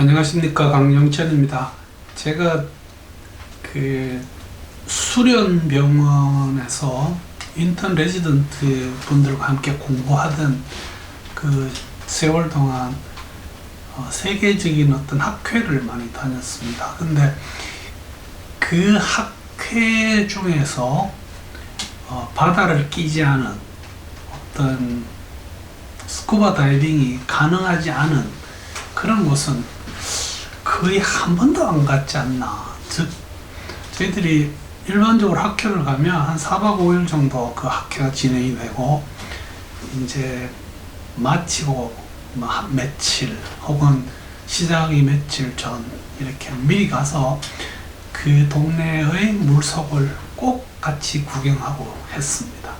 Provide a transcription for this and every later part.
안녕하십니까, 강영천입니다. 제가 그 수련병원에서 인턴 레지던트 분들과 함께 공부하던 그 세월 동안 세계적인 어떤 학회를 많이 다녔습니다. 근데 그 학회 중에서 바다를 끼지 않은 어떤 스쿠버 다이빙이 가능하지 않은 그런 곳은 거의 한 번도 안 갔지 않나. 즉, 저희들이 일반적으로 학교를 가면 한 4박 5일 정도 그 학회가 진행이 되고, 이제 마치고 한 며칠 혹은 시작이 며칠 전 이렇게 미리 가서 그 동네의 물속을 꼭 같이 구경하고 했습니다.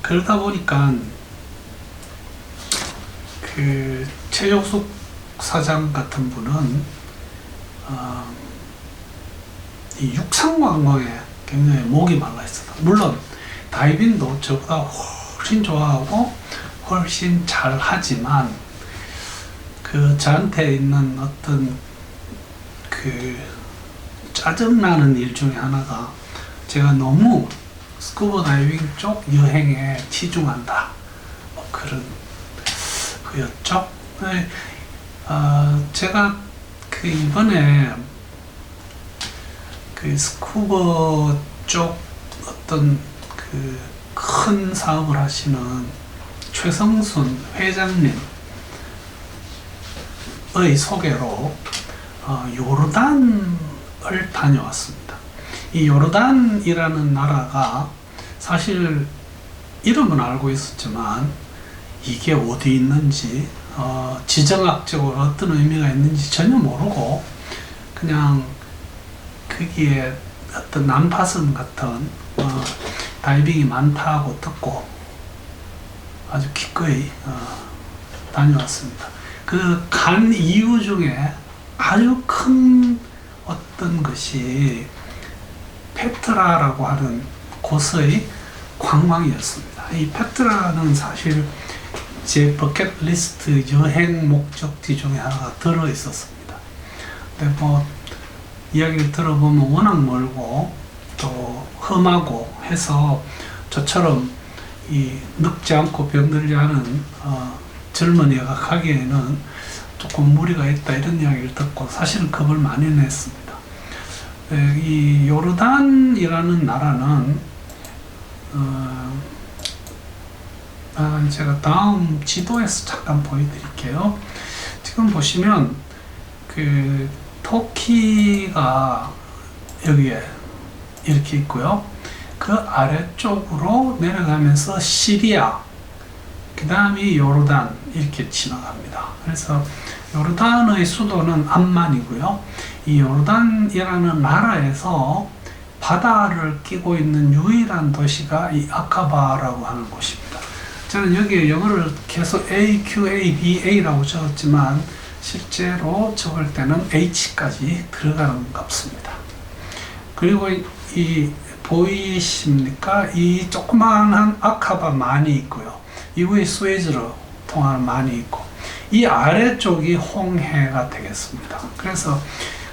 그러다 보니까 그 최효숙 사장 같은 분은 이 육상 관광에 굉장히 목이 말라 있었다. 물론 다이빙도 저보다 훨씬 좋아하고 훨씬 잘 하지만 그 저한테 있는 어떤 그 짜증나는 일 중에 하나가 제가 너무 스쿠버 다이빙 쪽 여행에 치중한다, 뭐 그런 거였죠. 네. 제가 그 이번에 그 스쿠버 쪽 어떤 그 큰 사업을 하시는 최성순 회장님의 소개로 요르단을 다녀왔습니다. 이 요르단이라는 나라가 사실 이름은 알고 있었지만 이게 어디 있는지 지정학적으로 어떤 의미가 있는지 전혀 모르고 그냥 거기에 어떤 난파선 같은 다이빙이 많다고 듣고 아주 기꺼이 다녀왔습니다. 그 간 이유 중에 아주 큰 어떤 것이 페트라라고 하는 곳의 관광이었습니다. 이 페트라는 사실 제 버킷리스트 여행 목적지 중에 하나가 들어 있었습니다. 근데 뭐 이야기를 들어보면 워낙 멀고 또 험하고 해서 저처럼 이 늙지 않고 병들지 않은 젊은이가 가기에는 조금 무리가 있다, 이런 이야기를 듣고 사실은 겁을 많이 냈습니다. 이 요르단이라는 나라는 제가 다음 지도에서 잠깐 보여드릴게요. 지금 보시면 그 터키가 여기에 이렇게 있고요. 그 아래쪽으로 내려가면서 시리아, 그 다음이 요르단 이렇게 지나갑니다. 그래서 요르단의 수도는 암만이고요. 이 요르단이라는 나라에서 바다를 끼고 있는 유일한 도시가 이 아카바라고 하는 곳입니다. 저는 여기에 영어를 계속 AQABA라고 적었지만 실제로 적을 때는 H까지 들어가는 것 같습니다. 그리고 이 보이십니까? 이 조그마한 아카바 많이 있고요. 이후에 스웨즈로 통하는 많이 있고, 이 아래쪽이 홍해가 되겠습니다. 그래서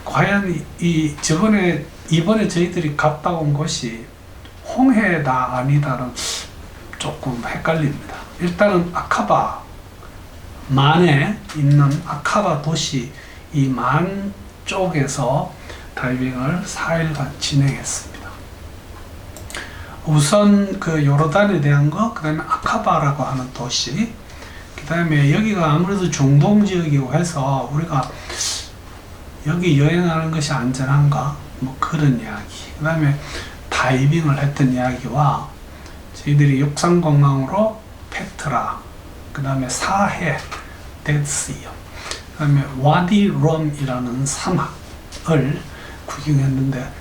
과연 이번에 저희들이 갔다 온 곳이 홍해다 아니다는 조금 헷갈립니다. 일단은 아카바 만에 있는 아카바 도시 이 만 쪽에서 다이빙을 4일간 진행했습니다. 우선 그 요르단에 대한 거, 그 다음에 아카바라고 하는 도시, 그 다음에 여기가 아무래도 중동 지역이고 해서 우리가 여기 여행하는 것이 안전한가, 뭐 그런 이야기, 그 다음에 다이빙을 했던 이야기와 저희들이 육상관광으로 페트라, 그 다음에 사해, 데드시요, 그 다음에 와디 럼이라는 사막을 구경했는데,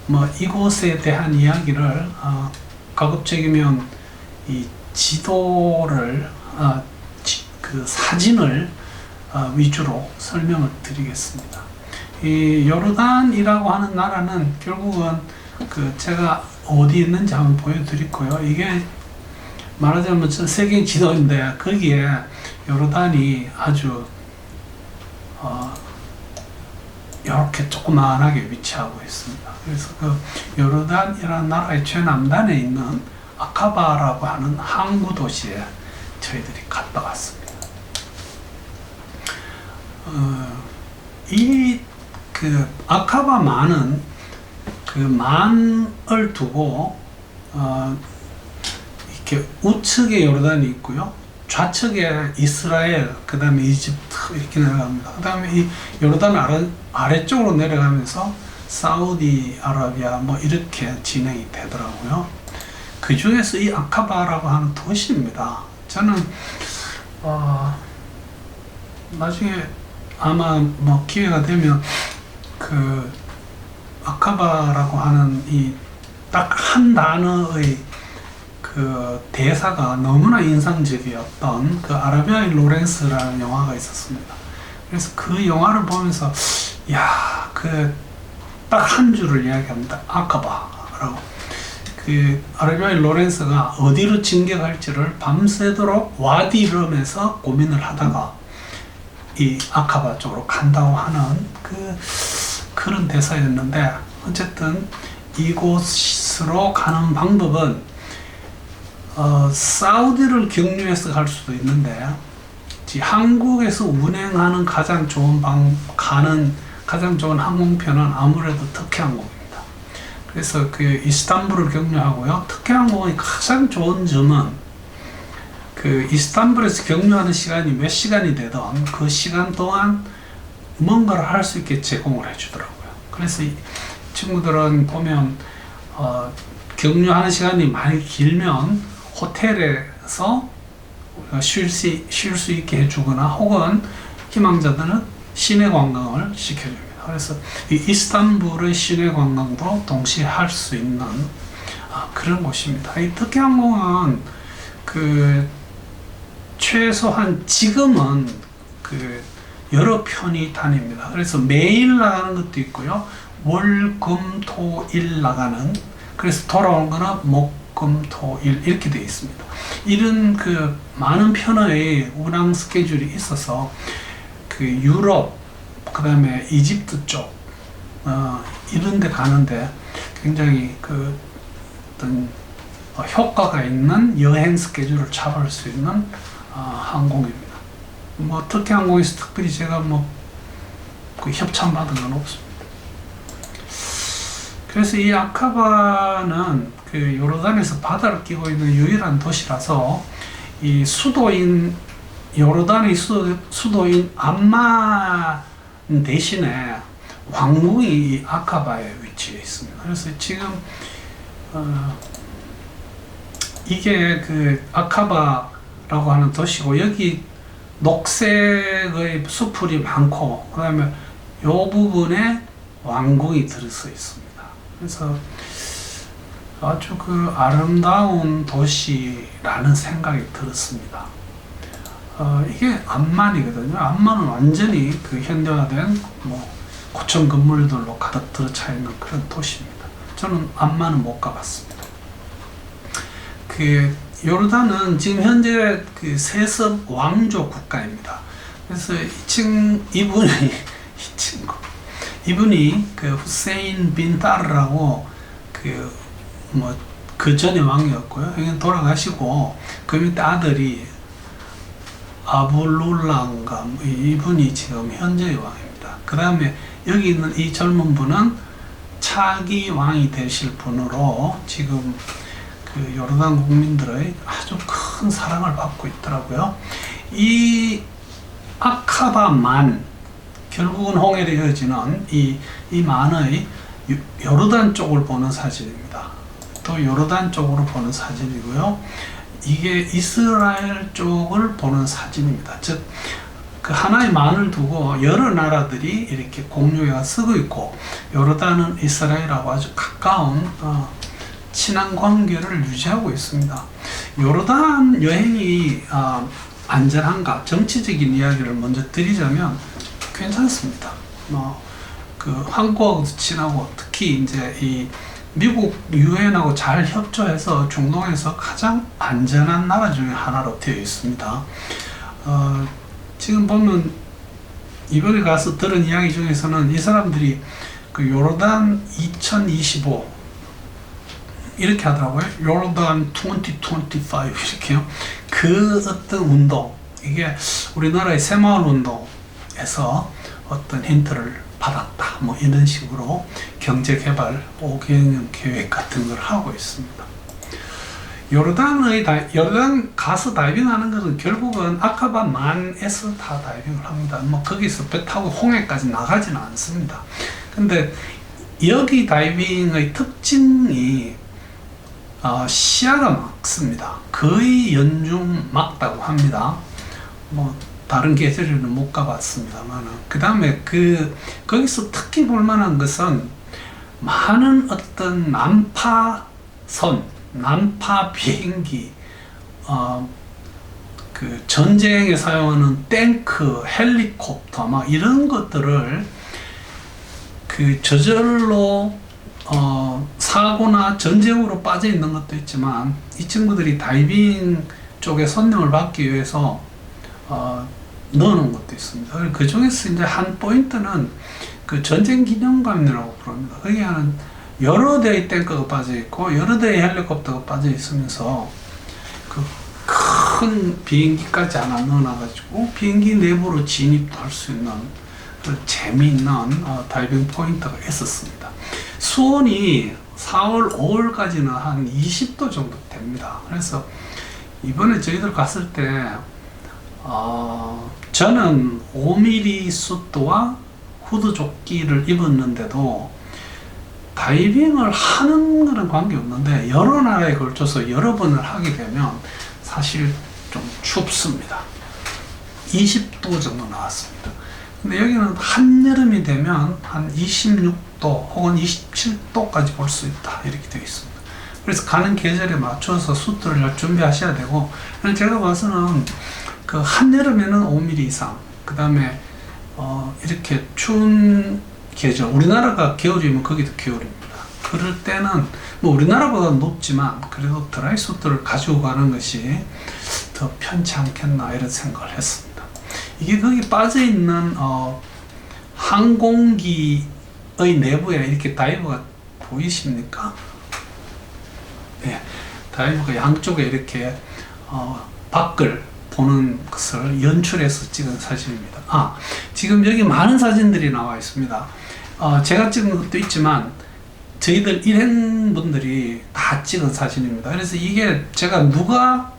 뭐 이곳에 대한 이야기를 가급적이면 이 지도를 그 사진을 위주로 설명을 드리겠습니다. 이 요르단이라고 하는 나라는 결국은 그 제가 어디 있는지 한번 보여드릴 거예요. 이게 말하자면 세계 지도인데 거기에 요르단이 아주 이렇게 조그만하게 위치하고 있습니다. 그래서 그 요르단이라는 나라의 최남단에 있는 아카바라고 하는 항구 도시에 저희들이 갔다 왔습니다. 이 그 아카바만은 그 만을 두고 이렇게 우측에 요르단이 있고요, 좌측에 이스라엘, 그 다음에 이집트 이렇게 내려갑니다. 그 다음에 이 요르단 아래쪽으로 내려가면서 사우디아라비아 뭐 이렇게 진행이 되더라고요. 그 중에서 이 아카바라고 하는 도시입니다. 저는 나중에 아마 뭐 기회가 되면 그 아카바라고 하는 이 딱 한 단어의 그 대사가 너무나 인상적이었던 그 아라비아의 로렌스라는 영화가 있었습니다. 그래서 그 영화를 보면서 야, 그 딱 한 줄을 이야기합니다. 아카바라고. 그 아라비아의 로렌스가 어디로 진격할지를 밤새도록 와디름에서 고민을 하다가 이 아카바 쪽으로 간다고 하는 그런 대사였는데, 어쨌든 이곳으로 가는 방법은 사우디를 경유해서 갈 수도 있는데, 한국에서 운행하는 가장 좋은 항공편은 아무래도 터키항공입니다. 그래서 그 이스탄불을 경유하고요. 터키항공의 가장 좋은 점은 그 이스탄불에서 경유하는 시간이 몇 시간이 되던 그 시간 동안 뭔가를 할 수 있게 제공을 해주더라고요. 그래서 이 친구들은 보면 경유하는 시간이 많이 길면 호텔에서 쉴 수 있게 해주거나, 혹은 희망자들은 시내 관광을 시켜줍니다. 그래서 이 이스탄불의 시내 관광도 동시에 할 수 있는 그런 곳입니다. 이 터키항공은 그 최소한 지금은 그 여러 편이 다닙니다. 그래서 매일 나가는 것도 있고요, 월, 금, 토, 일 나가는, 그래서 돌아오는 거는 목, 금, 토, 일 이렇게 되어 있습니다. 이런 그 많은 편의 운항 스케줄이 있어서 그 유럽, 그 다음에 이집트 쪽 이런 데 가는데 굉장히 그 어떤 효과가 있는 여행 스케줄을 잡을 수 있는 항공입니다. 뭐 터키 항공에서 특별히 제가 그 협찬 받은 건 없습니다. 그래서 이 아카바는 그 요르단에서 바다를 끼고 있는 유일한 도시라서 이 요르단의 수도인 암만 대신에 왕궁이 이 아카바에 위치해 있습니다. 그래서 지금 이게 그 아카바라고 하는 도시고, 여기 녹색의 수풀이 많고, 그 다음에 요 부분에 왕궁이 들어서 있습니다. 그래서 아주 그 아름다운 도시라는 생각이 들었습니다. 이게 암만이거든요. 암만은 완전히 그 현대화된 고층 건물들로 가득 들어차 있는 그런 도시입니다. 저는 암만은 못 가봤습니다. 그 요르단은 지금 현재 그 세습 왕조 국가입니다. 그래서 이분이 그 후세인 빈 따르라고 그 전에 왕이었고요. 여기는 돌아가시고, 그 밑에 아들이 아불룰라인가 이분이 지금 현재의 왕입니다. 그 다음에 여기 있는 이 젊은 분은 차기 왕이 되실 분으로 지금 그 요르단 국민들의 아주 큰 사랑을 받고 있더라고요. 이 아카바만, 결국은 홍해로 이어지는 이 만의 요르단 쪽을 보는 사진입니다. 또 요르단 쪽으로 보는 사진이고요. 이게 이스라엘 쪽을 보는 사진입니다. 즉, 그 하나의 만을 두고 여러 나라들이 이렇게 공유해가 쓰고 있고, 요르단은 이스라엘하고 아주 가까운 친한 관계를 유지하고 있습니다. 요르단 여행이 안전한가, 정치적인 이야기를 먼저 드리자면 괜찮습니다. 그 한국하고도 친하고, 특히 이제 이 미국 유엔하고 잘 협조해서 중동에서 가장 안전한 나라 중에 하나로 되어 있습니다. 지금 보면 이번에 가서 들은 이야기 중에서는 이 사람들이 그 요르단 2025 이렇게 하더라고요. 요르단 2025 이렇게요. 그 어떤 운동, 이게 우리나라의 새마을 운동에서 어떤 힌트를 받았다. 뭐 이런 식으로 경제개발 5개년 계획 같은 걸 하고 있습니다. 요르단 가서 다이빙하는 것은 결국은 아카바 만에서 다 다이빙을 합니다. 뭐 거기서 배 타고 홍해까지 나가지는 않습니다. 근데 여기 다이빙의 특징이 시야가 막습니다. 거의 연중 막다고 합니다. 뭐 다른 계절에는 못 가봤습니다만, 그 다음에 거기서 특히 볼만한 것은 많은 어떤 난파 비행기, 그 전쟁에 사용하는 탱크, 헬리콥터, 막 이런 것들을 그 저절로 사고나 전쟁으로 빠져 있는 것도 있지만, 이 친구들이 다이빙 쪽에 선명을 받기 위해서 넣어놓은 것도 있습니다. 그 중에서 이제 한 포인트는 그 전쟁 기념관이라고 부릅니다. 거기에는 여러 대의 탱크가 빠져 있고 여러 대의 헬리콥터가 빠져 있으면서 그 큰 비행기까지 하나 넣어놔가지고 비행기 내부로 진입도 할 수 있는 재미있는 다이빙 포인트가 있었습니다. 수온이 4월, 5월까지는 한 20도 정도 됩니다. 그래서 이번에 저희들 갔을 때 저는 5mm 수트와 후드 조끼를 입었는데도 다이빙을 하는 거는 관계없는데 여러 나라에 걸쳐서 여러 번을 하게 되면 사실 좀 춥습니다. 20도 정도 나왔습니다. 근데 여기는 한여름이 되면 한 26도 혹은 27도까지 볼 수 있다 이렇게 되어 있습니다. 그래서 가는 계절에 맞춰서 수트를 잘 준비하셔야 되고, 제가 봐서는 그 한여름에는 5mm 이상, 그 다음에 이렇게 추운 계절, 우리나라가 겨울이면 거기도 겨울입니다. 그럴 때는 뭐 우리나라보다 높지만 그래도 드라이 수트를 가지고 가는 것이 더 편치 않겠나 이런 생각을 했습니다. 이게 거기 빠져 있는 항공기의 내부에 이렇게 다이버가 보이십니까? 네, 다이버가 양쪽에 이렇게 밖을 보는 것을 연출해서 찍은 사진입니다. 지금 여기 많은 사진들이 나와 있습니다. 제가 찍은 것도 있지만 저희들 일행분들이 다 찍은 사진입니다. 그래서 이게 제가 누가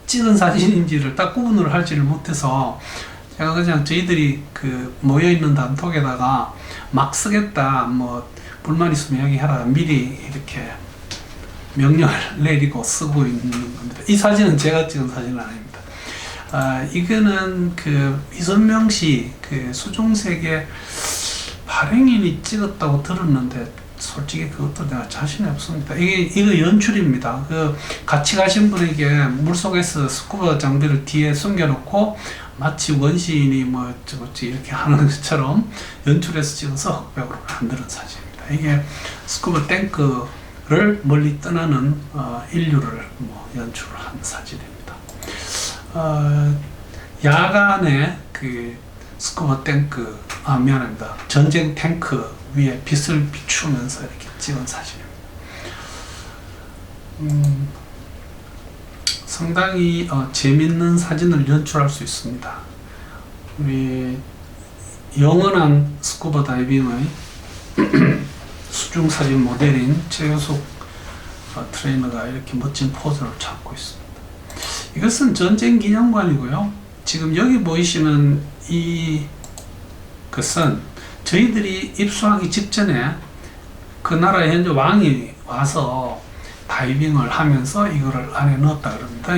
찍은 사진인지를 딱 구분을 하지를 못해서 제가 그냥 저희들이 그 모여있는 단톡에다가 막 쓰겠다, 뭐 불만 있으면 이야기해라, 미리 이렇게 명령을 내리고 쓰고 있는 겁니다. 이 사진은 제가 찍은 사진은 아닙니다. 이거는 그 이선명 씨 그 수중세계 발행인이 찍었다고 들었는데 솔직히 그것도 내가 자신이 없습니다. 이거 연출입니다. 그 같이 가신 분에게 물속에서 스쿠버 장비를 뒤에 숨겨놓고 마치 원시인이 뭐 어쩌고저쩌고 이렇게 하는 것처럼 연출해서 찍어서 흑백으로 만드는 사진입니다. 이게 스쿠버 탱크를 멀리 떠나는 인류를 뭐 연출을 한 사진입니다. 야간에 그 스쿠버 탱크, 미안합니다. 전쟁 탱크 위에 빛을 비추면서 이렇게 찍은 사진입니다. 상당히 재밌는 사진을 연출할 수 있습니다. 우리 영원한 스쿠버 다이빙의 수중 사진 모델인 최효숙 트레이너가 이렇게 멋진 포즈를 잡고 있습니다. 이것은 전쟁 기념관이고요. 지금 여기 보이시는 이것은 저희들이 입수하기 직전에 그 나라의 현재 왕이 와서 다이빙을 하면서 이거를 안에 넣었다 그럽니다.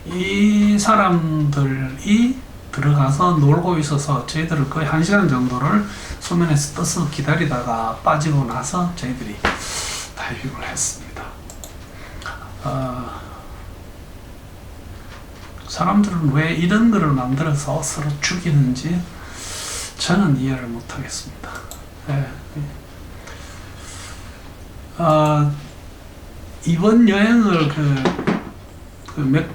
이 사람들이 들어가서 놀고 있어서 저희들을 거의 1시간 정도를 수면에서 떠서 기다리다가 빠지고 나서 저희들이 다이빙을 했습니다. 사람들은 왜 이런 거를 만들어서 서로 죽이는지 저는 이해를 못하겠습니다. 이번 여행을 그 몇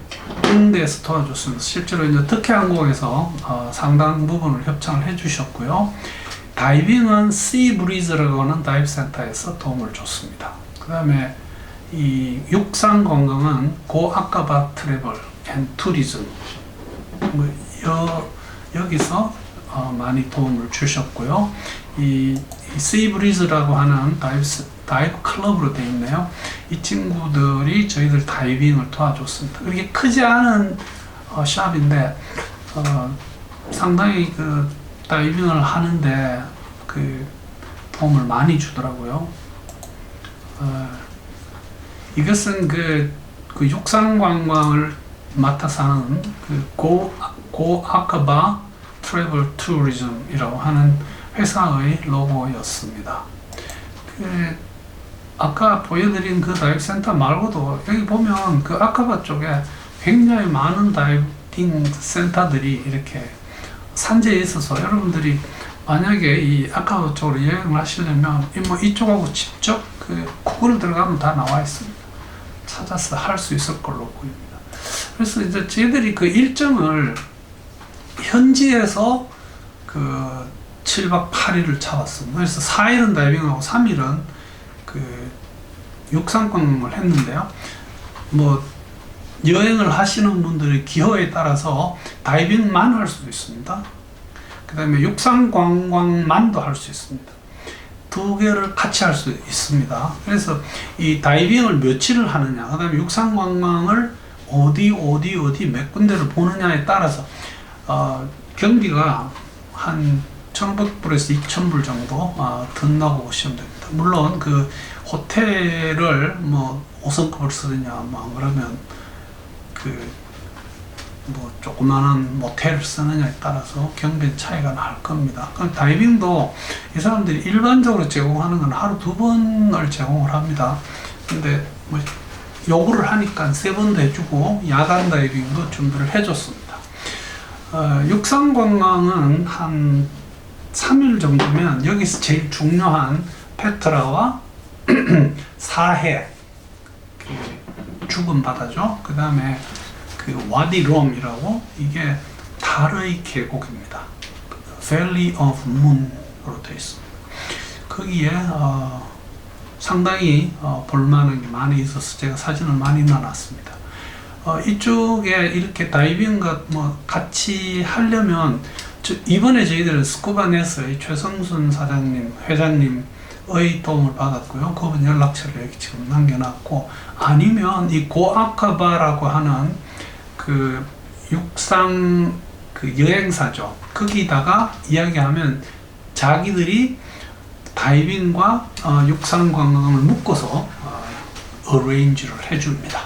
군데에서 도와줬습니다. 실제로 이제 덕혜항공에서 상당 부분을 협찬을 해주셨고요. 다이빙은 시브리즈라고 하는 다이브 센터에서 도움을 줬습니다. 그 다음에 이 육상 관광은 고아카바 트래블 앤 투리즘 여기서 많이 도움을 주셨고요. 이 시브리즈라고 하는 다이브 클럽으로 되어 있네요. 이 친구들이 저희들 다이빙을 도와줬습니다. 그렇게 크지 않은 샵인데 상당히 그 다이빙을 하는데 그 도움을 많이 주더라고요. 이것은 그 육상 관광을 맡아서 하는 그 고아카바 트래블 투리즘이라고 하는 회사의 로고였습니다. 아까 보여드린 그 다이빙 센터 말고도 여기 보면 그 아카바 쪽에 굉장히 많은 다이빙 센터들이 이렇게 산지에 있어서 여러분들이 만약에 이 아카바 쪽으로 여행을 하시려면 뭐 이쪽하고 직접 그 구글 들어가면 다 나와 있습니다. 찾아서 할 수 있을 걸로 보입니다. 그래서 이제 저희들이 그 일정을 현지에서 그 7박 8일을 잡았습니다. 그래서 4일은 다이빙하고 3일은 그 육상 관광을 했는데요. 뭐 여행을 하시는 분들의 기호에 따라서 다이빙만 할 수도 있습니다. 그 다음에 육상 관광만도 할 수 있습니다. 두 개를 같이 할 수 있습니다. 그래서 이 다이빙을 며칠을 하느냐, 그 다음에 육상 관광을 어디 몇 군데를 보느냐에 따라서 경비가 한 1,100불에서 2,000불 정도 든다고 보시면 됩니다. 물론 그 호텔을 뭐 5성급을 쓰느냐 뭐 그러면 그 뭐 조그마한 모텔을 쓰느냐에 따라서 경비 차이가 날 겁니다. 그럼 다이빙도 이 사람들이 일반적으로 제공하는 건 하루 2번을 제공을 합니다. 근데 뭐 요구를 하니까 3번도 해주고 야간 다이빙도 준비를 해줬습니다. 육상 관광은 한 3일 정도면 여기서 제일 중요한 페트라와 사해 그 죽은 바다죠. 그 다음에 그 와디롬이라고 이게 달의 계곡입니다. Valley of Moon으로 되어 있습니다. 거기에 상당히 볼만한 게 많이 있어서 제가 사진을 많이 넣어놨습니다. 이쪽에 이렇게 다이빙과 뭐 같이 하려면 이번에 저희들은 스쿠바넷의 최성순 회장님의 도움을 받았고요. 그분 연락처를 여기 지금 남겨놨고, 아니면 이 고아카바라고 하는 그 육상 그 여행사죠. 거기다가 이야기하면 자기들이 다이빙과 육상 관광을 묶어서 어레인지를 해줍니다.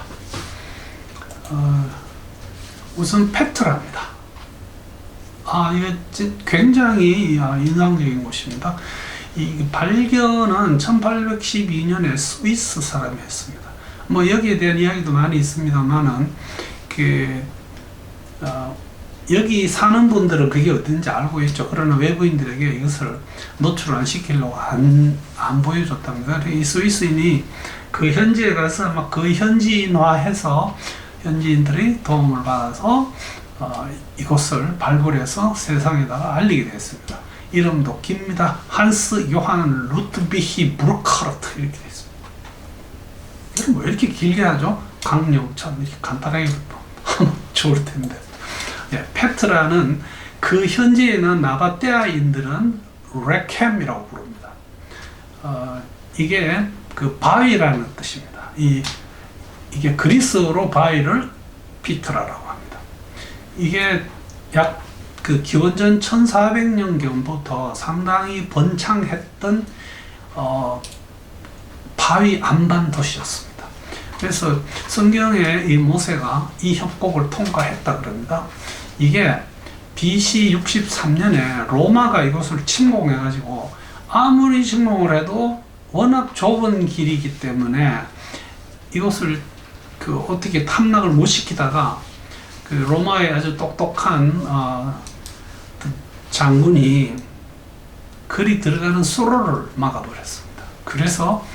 우선 페트라입니다. 이거 굉장히 인상적인 곳입니다. 이 발견은 1812년에 스위스 사람이 했습니다. 뭐 여기에 대한 이야기도 많이 있습니다만은 여기 사는 분들은 그게 어딘지 알고 있죠. 그러나 외부인들에게 이것을 노출을 안 시키려고 안 보여줬답니다. 이 스위스인이 그 현지에 가서 막 그 현지인화해서 현지인들이 도움을 받아서 이곳을 발굴해서 세상에다가 알리게 됐습니다. 이름도 깁니다. 한스 요한 루트비히 브루카르트 이렇게 되어 있습니다. 이름 왜 이렇게 길게 하죠? 강영찬 이렇게 간단하게 하면 좋을 텐데. 예, 페트라는 그 현지에 있는 나바테아인들은 레켐이라고 부릅니다. 이게 그 바위라는 뜻입니다. 이게 그리스어로 바위를 피트라라고 합니다. 이게 약 그 기원전 1400년경부터 상당히 번창했던 바위 안반 도시였습니다. 그래서 성경에 이 모세가 이 협곡을 통과했다 그럽니다. 이게 BC 63년에 로마가 이곳을 침공해가지고 아무리 침공을 해도 워낙 좁은 길이기 때문에 이곳을 그 어떻게 탐락을 못 시키다가 그 로마의 아주 똑똑한 장군이 글이 들어가는 수로를 막아버렸습니다. 그래서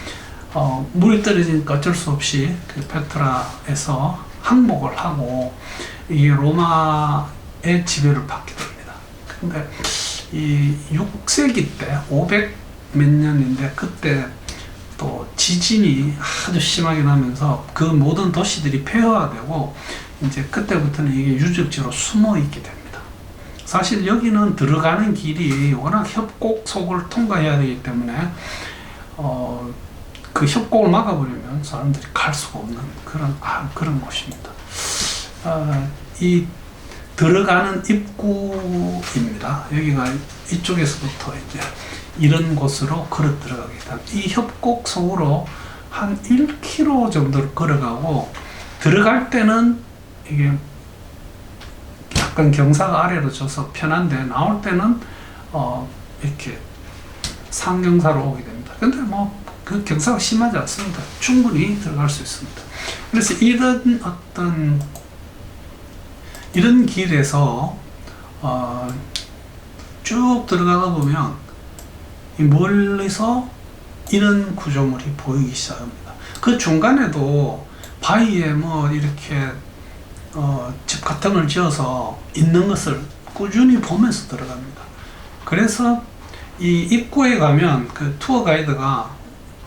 물이 떨어지니까 어쩔 수 없이 그 페트라에서 항복을 하고 이게 로마의 지배를 받게 됩니다. 근데 이 6세기 때 500 몇 년인데 그때 또 지진이 아주 심하게 나면서 그 모든 도시들이 폐허화되고 이제 그때부터는 이게 유적지로 숨어 있게 됩니다. 사실 여기는 들어가는 길이 워낙 협곡 속을 통과해야 되기 때문에 그 협곡을 막아버리면 사람들이 갈 수가 없는 그런 곳입니다. 이 들어가는 입구입니다. 여기가 이쪽에서부터 이제 이런 곳으로 걸어 들어가게 됩니다. 이 협곡 속으로 한 1km 정도를 걸어가고 들어갈 때는 이게 약간 경사가 아래로 져서 편한데 나올 때는 이렇게 상경사로 오게 됩니다. 근데 뭐 그 경사가 심하지 않습니다. 충분히 들어갈 수 있습니다. 그래서 이런 길에서 쭉 들어가다 보면 멀리서 이런 구조물이 보이기 시작합니다. 그 중간에도 바위에 뭐 이렇게 집 같은 걸 지어서 있는 것을 꾸준히 보면서 들어갑니다. 그래서 이 입구에 가면 그 투어 가이드가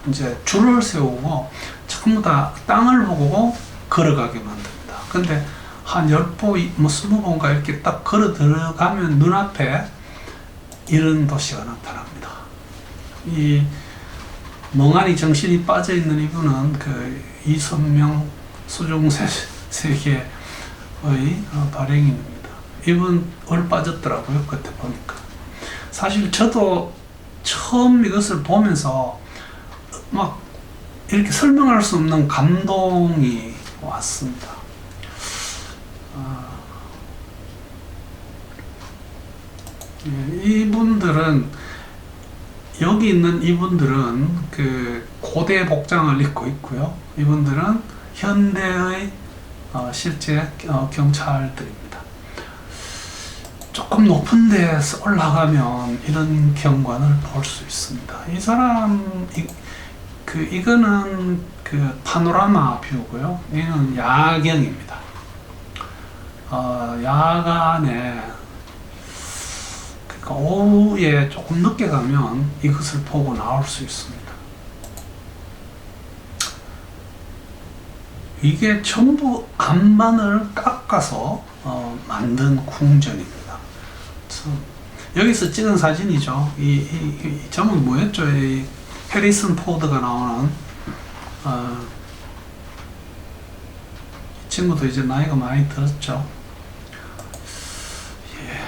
이제 줄을 세우고 전부 다 땅을 보고 걸어가게 만듭니다. 근데 한 10보, 뭐 20보인가 이렇게 딱 걸어 들어가면 눈앞에 이런 도시가 나타납니다. 이 멍하니 정신이 빠져 있는 이분은 그 이선명 수중세계의 발행인입니다. 이분 얼 빠졌더라고요. 그때 보니까. 사실 저도 처음 이것을 보면서 막 이렇게 설명할 수 없는 감동이 왔습니다. 이분들은 여기 있는 이분들은 그 고대 복장을 입고 있고요. 이분들은 현대의 실제 경찰들입니다. 조금 높은 데서 올라가면 이런 경관을 볼 수 있습니다. 이 사람 이거는 그 파노라마 뷰고요. 이는 야경입니다. 야간에 그러니까 오후에 조금 늦게 가면 이것을 보고 나올 수 있습니다. 이게 전부 안반을 깎아서 만든 궁전입니다. 여기서 찍은 사진이죠. 이 제목이 뭐였죠? 이 해리슨 포드가 나오는 이 친구도 이제 나이가 많이 들었죠. 예.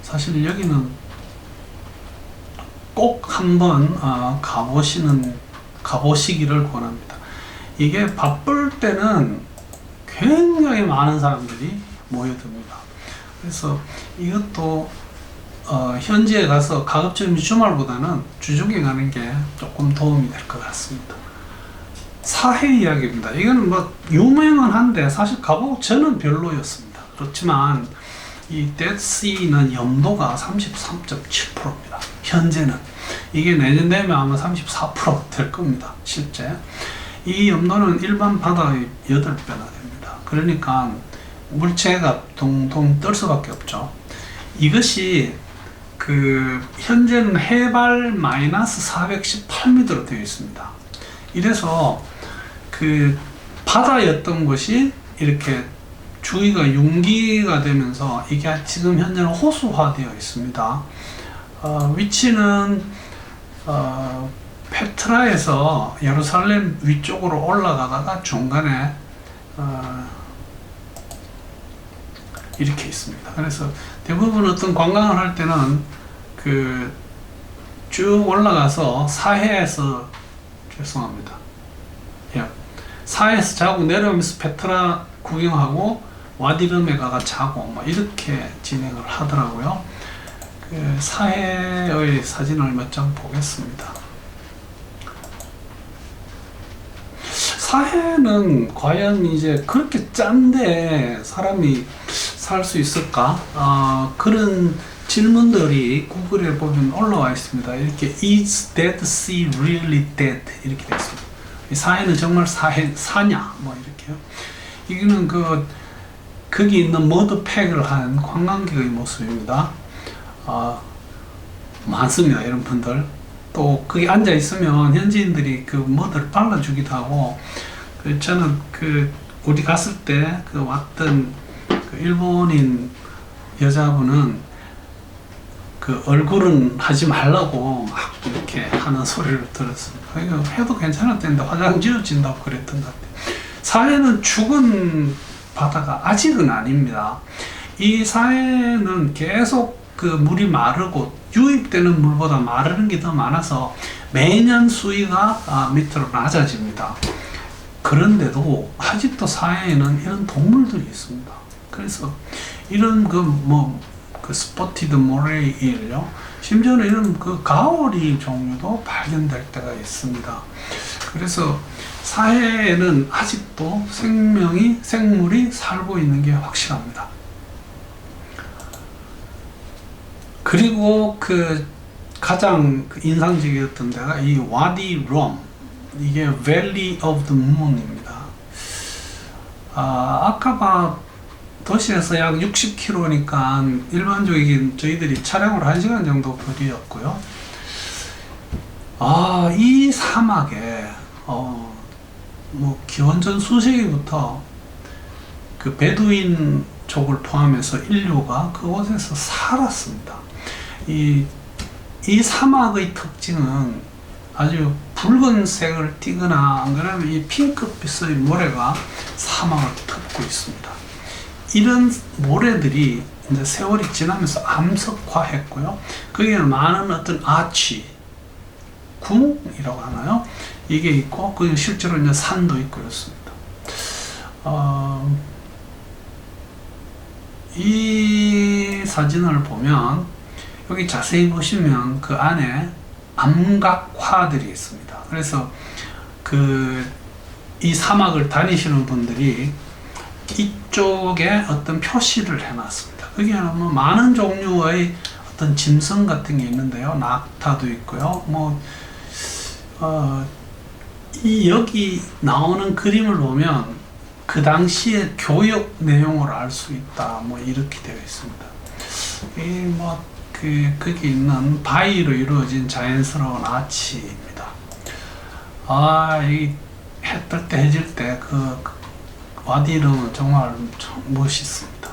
사실 여기는 꼭 한번 가보시기를 권합니다. 이게 바쁠 때는 굉장히 많은 사람들이 모여듭니다. 그래서 이것도 현지에 가서 가급적 주말보다는 주중에 가는 게 조금 도움이 될 것 같습니다. 사해 이야기입니다. 이건 뭐 유명은 한데 사실 가보고 저는 별로였습니다. 그렇지만 이 데드시는 염도가 33.7%입니다. 현재는 이게 내년 되면 아마 34% 될 겁니다. 실제 이 염도는 일반 바다의 8배나 됩니다. 그러니까 물체가 동동 떨 수밖에 없죠. 이것이 현재는 해발 마이너스 418m로 되어 있습니다. 이래서 바다였던 것이 이렇게 주위가 융기가 되면서 이게 지금 현재는 호수화되어 있습니다. 위치는 페트라에서 예루살렘 위쪽으로 올라가다가 중간에 이렇게 있습니다. 그래서 대부분 어떤 관광을 할 때는 쭉 올라가서 사해에서 죄송합니다. 예. 사해에서 자고 내려오면서 페트라 구경하고 와디름에 가가 자고 뭐 이렇게 진행을 하더라고요. 사해의 사진을 몇 장 보겠습니다. 사해는 과연 이제 그렇게 짠데 사람이 살 수 있을까? 그런 질문들이 구글에 보면 올라와 있습니다. 이렇게 Is that sea really dead? 이렇게 되어 있습니다. 이 사해는 정말 사냐 뭐 이렇게요. 이거는 거기 있는 머드팩을 한 관광객의 모습입니다. 많습니다, 이런 분들. 또 거기 앉아 있으면 현지인들이 그 머드를 발라주기도 하고, 저는 우리 갔을 때 왔던 그 일본인 여자분은 얼굴은 하지 말라고 막 이렇게 하는 소리를 들었습니다. 해도 괜찮을 텐데 화장 지워진다고 그랬던 것 같아요. 사해는 죽은 바다가 아직은 아닙니다. 이 사해는 계속 물이 마르고 유입되는 물보다 마르는 게 더 많아서 매년 수위가 밑으로 낮아집니다. 그런데도 아직도 사해에는 이런 동물들이 있습니다. 그래서 이런 스포티드 모레일요, 심지어는 이런 가오리 종류도 발견될 때가 있습니다. 그래서 사해에는 아직도 생물이 살고 있는 게 확실합니다. 그리고 가장 인상적이었던 데가 이 와디 롬, 이게 Valley of the Moon입니다. 아카바 도시에서 약 60km니까 일반적인 저희들이 차량으로 1시간 정도 거리였고요. 이 사막에 기원전 수세기부터 베두인 족을 포함해서 인류가 그곳에서 살았습니다. 이 사막의 특징은 아주 붉은색을 띠거나 안 그러면 이 핑크빛의 모래가 사막을 덮고 있습니다. 이런 모래들이 이제 세월이 지나면서 암석화했고요. 거기에는 많은 어떤 아치, 궁이라고 하나요? 이게 있고, 실제로 이제 산도 있고 그렇습니다. 이 사진을 보면 여기 자세히 보시면 그 안에 암각화들이 있습니다. 그래서 이 사막을 다니시는 분들이 이쪽에 어떤 표시를 해놨습니다. 거기에는 많은 종류의 어떤 짐승 같은 게 있는데요. 낙타도 있고요. 여기 나오는 그림을 보면 그 당시의 교육 내용을 알 수 있다. 이렇게 되어 있습니다. 거기 있는 바위로 이루어진 자연스러운 아치입니다. 이 해 뜰 때 해질 때 와디름은 정말 멋있습니다.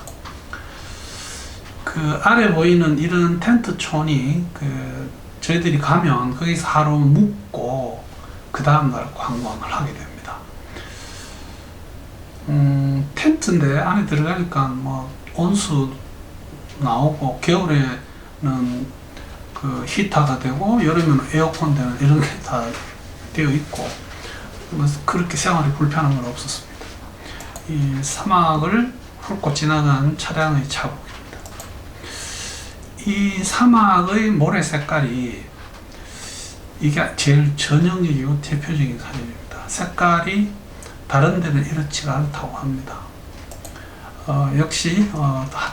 아래 보이는 이런 텐트촌이 저희들이 가면 거기서 하루 묵고 그 다음날 관광을 하게 됩니다. 텐트인데 안에 들어가니까 온수 나오고, 겨울에는 히터가 되고 여름에는 에어컨 되는 이런 게 다 되어 있고, 그렇게 생활이 불편한 건 없었습니다. 이 사막을 훑고 지나간 차량의 자국입니다. 이 사막의 모래 색깔이 이게 제일 전형적이고 대표적인 사진입니다. 색깔이 다른 데는 이렇지가 않다고 합니다. 역시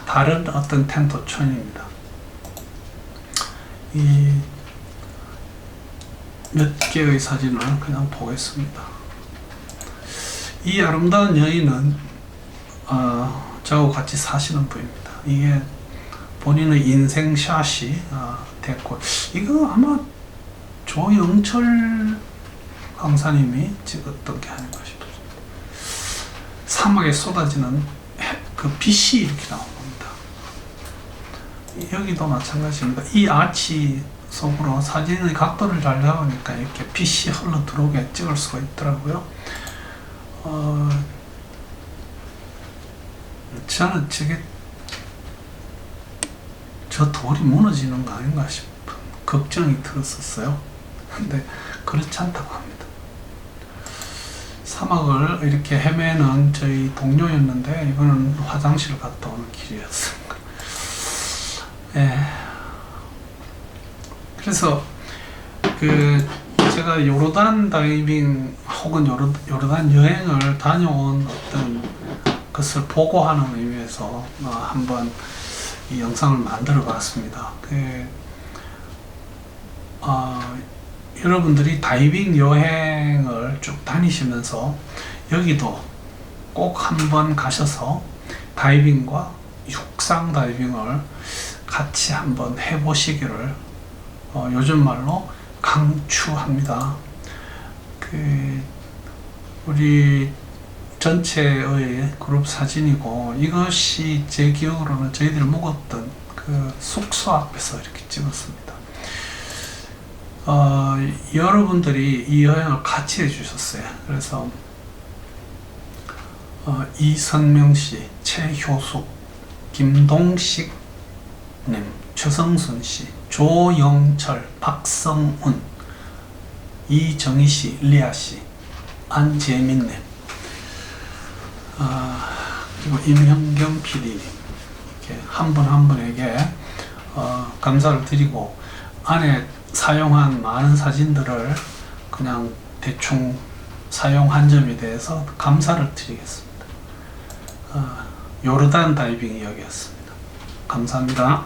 다른 어떤 텐토촌입니다. 이 몇 개의 사진을 그냥 보겠습니다. 이 아름다운 여인은 저하고 같이 사시는 분입니다. 이게 본인의 인생샷이 됐고, 이거 아마 조영철 강사님이 찍었던 게 아닌가 싶습니다. 사막에 쏟아지는 빛이 이렇게 나옵니다. 여기도 마찬가지입니다. 이 아치 속으로 사진의 각도를 잘 잡으니까 이렇게 빛이 흘러 들어오게 찍을 수가 있더라고요. 저는 저 돌이 무너지는 거 아닌가 싶은 걱정이 들었었어요. 근데 그렇지 않다고 합니다. 사막을 이렇게 헤매는 저희 동료였는데, 이거는 화장실 갔다 오는 길이었습니다. 그래서 제가 요르단 다이빙 혹은 요르단 여행을 다녀온 어떤 것을 보고하는 의미에서 한번 이 영상을 만들어 봤습니다. 여러분들이 다이빙 여행을 쭉 다니시면서 여기도 꼭 한번 가셔서 다이빙과 육상 다이빙을 같이 한번 해보시기를 요즘 말로 강추합니다. 우리 전체의 그룹 사진이고, 이것이 제 기억으로는 저희들이 묵었던 그 숙소 앞에서 이렇게 찍었습니다. 여러분들이 이 여행을 같이 해주셨어요. 그래서 이선명씨, 최효숙, 김동식님, 최성순씨, 조영철, 박성운, 이정희씨, 리아씨, 안재민님, 그리고 임현경 PD님, 이렇게 한 분 한 분에게 감사를 드리고, 안에 사용한 많은 사진들을 그냥 대충 사용한 점에 대해서 감사를 드리겠습니다. 요르단 다이빙 이야기였습니다. 감사합니다.